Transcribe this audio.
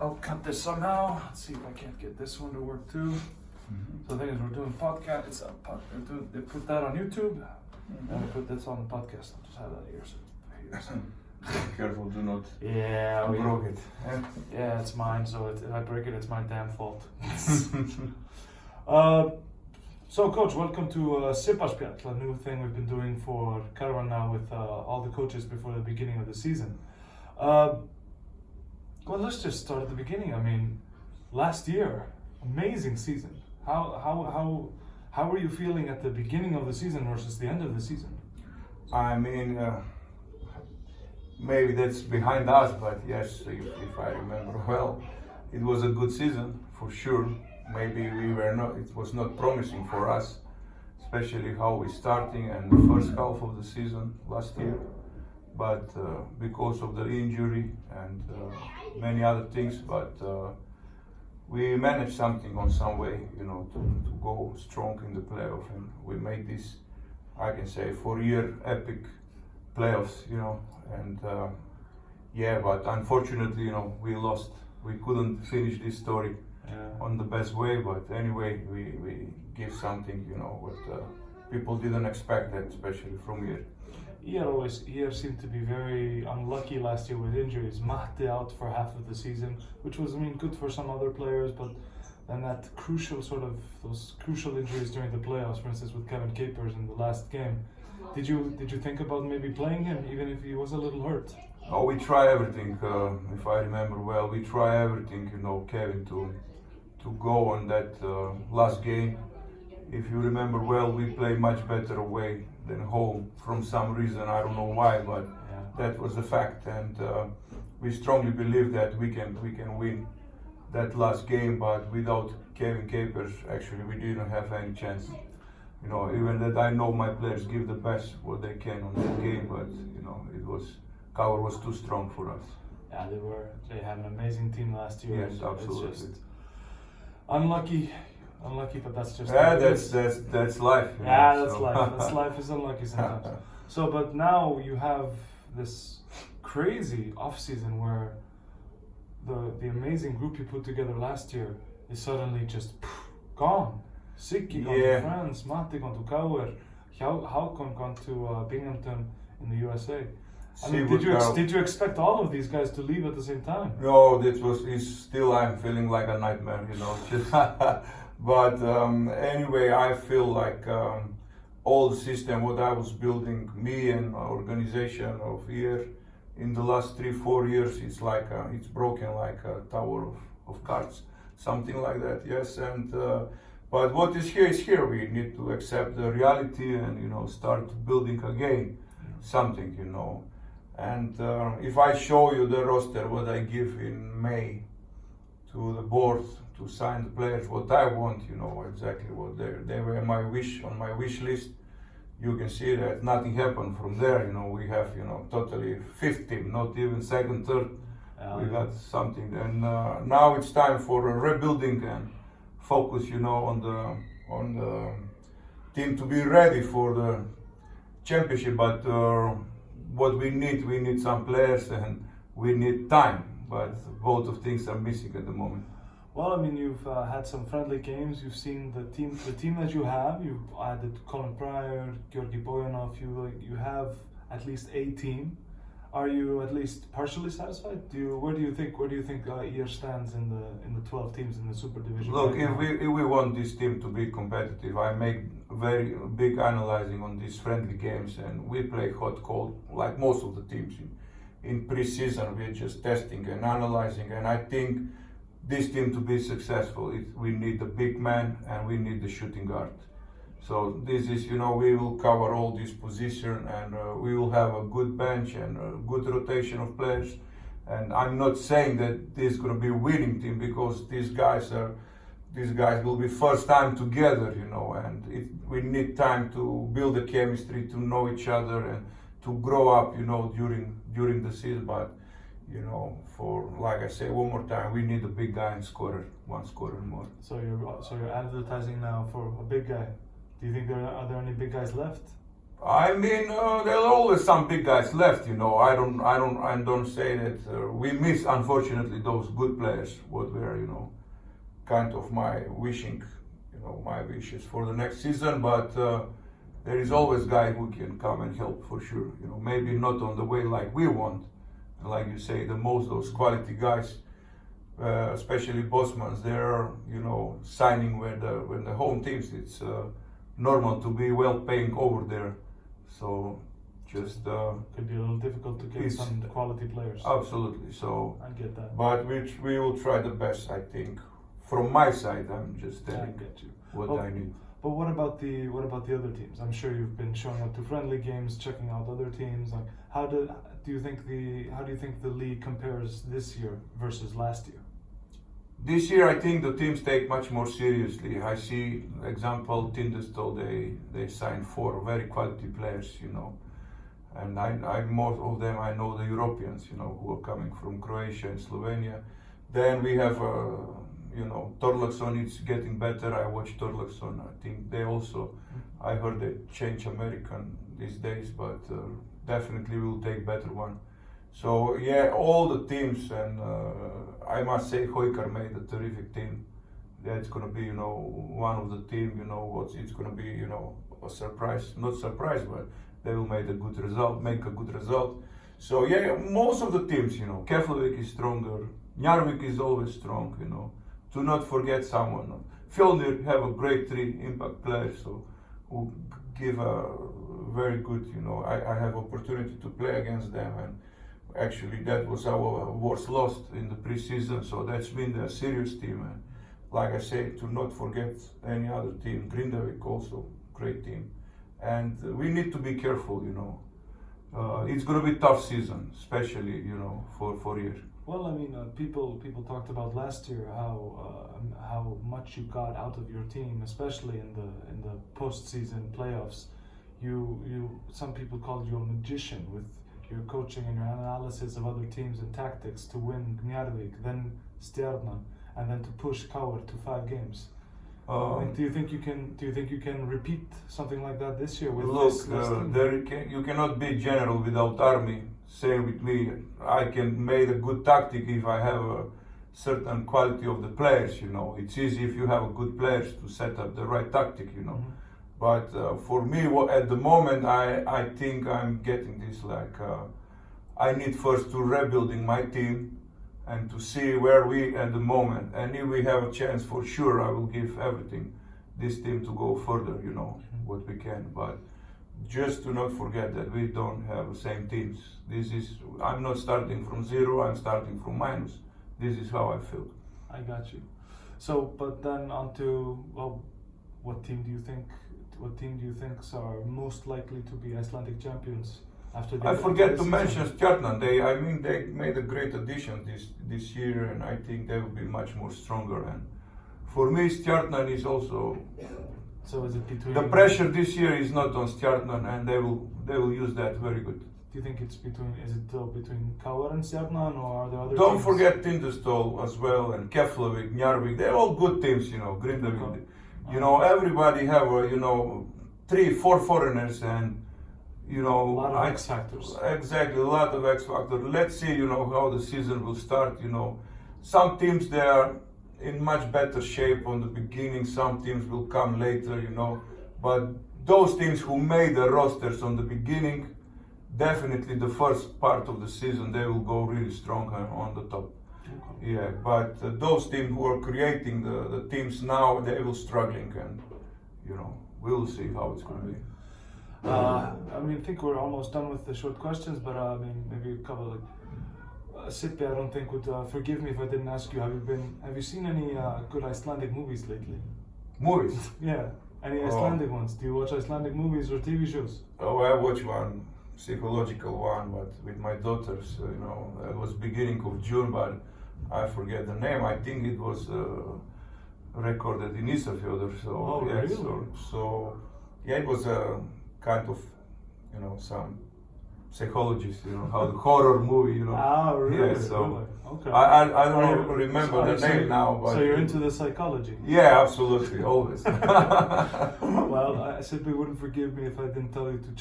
I'll cut this somehow. Let's see if I can't get this one to work too. So the thing is, we're doing podcast. They put that on YouTube, and we put this on the podcast. I'll just have that here. So Careful, do not broke it. Yeah, it's mine. So if I break it, it's my damn fault. So, Coach, welcome to Sipaspjall, a new thing we've been doing for Caravan now with all the coaches before the beginning of the season. Well, let's just start at the beginning. I mean, last year, amazing season. How were you feeling at the beginning of the season versus the end of the season? I mean, maybe that's behind us, but yes, if I remember well, it was a good season for sure. Maybe it was not promising for us, especially how we starting and the first half of the season last year. But because of the injury and many other things, but we managed something on some way, to go strong in the playoff, and we made this, I can say, 4-year epic playoffs, and but unfortunately, we lost. We couldn't finish this story on the best way, but anyway, we give something, what people didn't expect that, especially from here. Iar seemed to be very unlucky last year with injuries. Matti out for half of the season, which was, good for some other players, but then those crucial injuries during the playoffs, for instance, with Kevin Capers in the last game. Did you think about maybe playing him, even if he was a little hurt? Oh, we try everything. If I remember well, we try everything, Kevin, to go on that last game. If you remember well, we play much better away than home from some reason. I don't know why, but that was a fact, and we strongly believe that we can win that last game. But without Kevin Capers, actually, we didn't have any chance. Even that I know my players give the best what they can on that game, but Cover was too strong for us. Yeah, they had an amazing team last year. Yes, absolutely. It's just unlucky, but that's just that's life. That's life. That's life is unlucky sometimes. So, but now you have this crazy off season where the amazing group you put together last year is suddenly just gone. Siggi gone to France, Matti gone to Kauer, Haukon gone to Binghamton in the USA. Did you expect all of these guys to leave at the same time? No, I'm feeling like a nightmare, But anyway, I feel like all the system what I was building, me and my organization of here in the last 3-4 years, it's like it's broken like a tower of cards, something like that. Yes, and but what is here. We need to accept the reality and start building again something, And if I show you the roster, what I give in May to the board to sign the players, what I want, exactly what they were on my wish list. You can see that nothing happened from there. We have, totally fifth team, not even second, third. We got something, and now it's time for a rebuilding and focus, on the team to be ready for the championship. But what we need some players and we need time, but both of things are missing at the moment. Well, you've had some friendly games. You've seen the team that you have. You've added Colin Pryor, Georgi Boyanov. You have at least a team. Are you at least partially satisfied? Where do you think Iar stands in the 12 teams in the Super Division? Look, if we want this team to be competitive, I make very big analyzing on these friendly games, and we play hot cold like most of the teams in pre-season. We're just testing and analyzing, and I think this team to be successful, we need the big man and we need the shooting guard. So this is, we will cover all this position, and we will have a good bench and a good rotation of players. And I'm not saying that this is going to be a winning team, because these guys will be first time together, and we need time to build the chemistry, to know each other and to grow up, during the season. But, for, like I say one more time, we need a big guy and one scorer more. So you're advertising now for a big guy. Do you think are there any big guys left? I mean, there are always some big guys left. I don't say that we miss, unfortunately, those good players. What were, kind of my wishing, my wishes for the next season. But there is always guy who can come and help for sure. Maybe not on the way like we want, like you say, those quality guys, especially Bosmans. They're, signing when the home teams. It's normal to be well paying over there. So just could be a little difficult to get some quality players. Absolutely. So I get that. But we will try the best, I think. From my side, I'm just telling what I need. But what about the other teams? I'm sure you've been showing up to friendly games, checking out other teams. Like, how do you think the league compares this year versus last year? This year, I think the teams take much more seriously. I see, example, Tindastól, they signed 4 very quality players, and I most of them I know the Europeans, who are coming from Croatia and Slovenia. Then we have, Torlaksson is getting better. I watch Torlaksson. I think they also, I heard they change American these days, but definitely will take better one. So yeah, all the teams, and I must say Hojkar made a terrific team. That's gonna be, one of the team. It's gonna be, a surprise. Not surprise, but they will make a good result. So yeah, most of the teams, Keflavik is stronger. Njarðvík is always strong. Do not forget someone. Fjölnir have a great 3 impact players, who give a very good. I have opportunity to play against them, and actually that was our worst loss in the preseason, so that's been a serious team. And like I said, to not forget any other team. Grindavik also great team, and we need to be careful. It's going to be tough season, especially for years. Well, I mean, people talked about last year how much you got out of your team, especially in the postseason playoffs. Some people called you a magician with your coaching and your analysis of other teams and tactics to win Njarðvík, then Stjarnan, and then to push Kauer to 5 games. Do you think you can repeat something like that this year with this team? You cannot be general without army. Same with me. I can make a good tactic if I have a certain quality of the players. It's easy if you have a good players to set up the right tactic. Mm-hmm. But for me, at the moment, I think I'm getting this I need first to rebuilding my team and to see where we at the moment. And if we have a chance, for sure, I will give everything this team to go further. What we can. But just to not forget that we don't have the same teams. I'm not starting from 0. I'm starting from minus. This is how I feel. I got you. So, but then on to what team do you think are most likely to be Icelandic champions after the? I forget to mention Stjarnan. They made a great addition this year, and I think they will be much more stronger. And for me, Stjarnan is also. So is it between? The pressure this year is not on Stjarnan, and they will use that very good. Do you think it's between? Is it between Kauer and Stjarnan, or are there other? Don't teams? forget Tindastól as well, and Keflavik, Njarðvík. They're all good teams, Grindavik. Okay. Everybody have 3-4 foreigners, and a lot of X factors. Exactly, a lot of X factors. Let's see, how the season will start. Some teams they are in much better shape on the beginning. Some teams will come later. But those teams who made the rosters on the beginning, definitely the first part of the season they will go really strong on the top. Okay. Yeah, but those teams who are creating the teams now, they will struggling, and we'll see how it's going to be. I think we're almost done with the short questions, but maybe a couple. Sippi, I don't think would forgive me if I didn't ask you. Have you seen any good Icelandic movies lately? Movies? Yeah, any Icelandic ones? Do you watch Icelandic movies or TV shows? Oh, I watch one psychological one, but with my daughters. It was beginning of June, but I forget the name. I think it was recorded in Ísafjörður. So yeah, really? so yeah, it was a kind of some psychologist, how the horror movie, Ah, really? Yeah, so really? Okay. I don't remember the name now, but so you're into the psychology? Yeah, absolutely, always. Well, Sippi wouldn't forgive me if I didn't tell you to check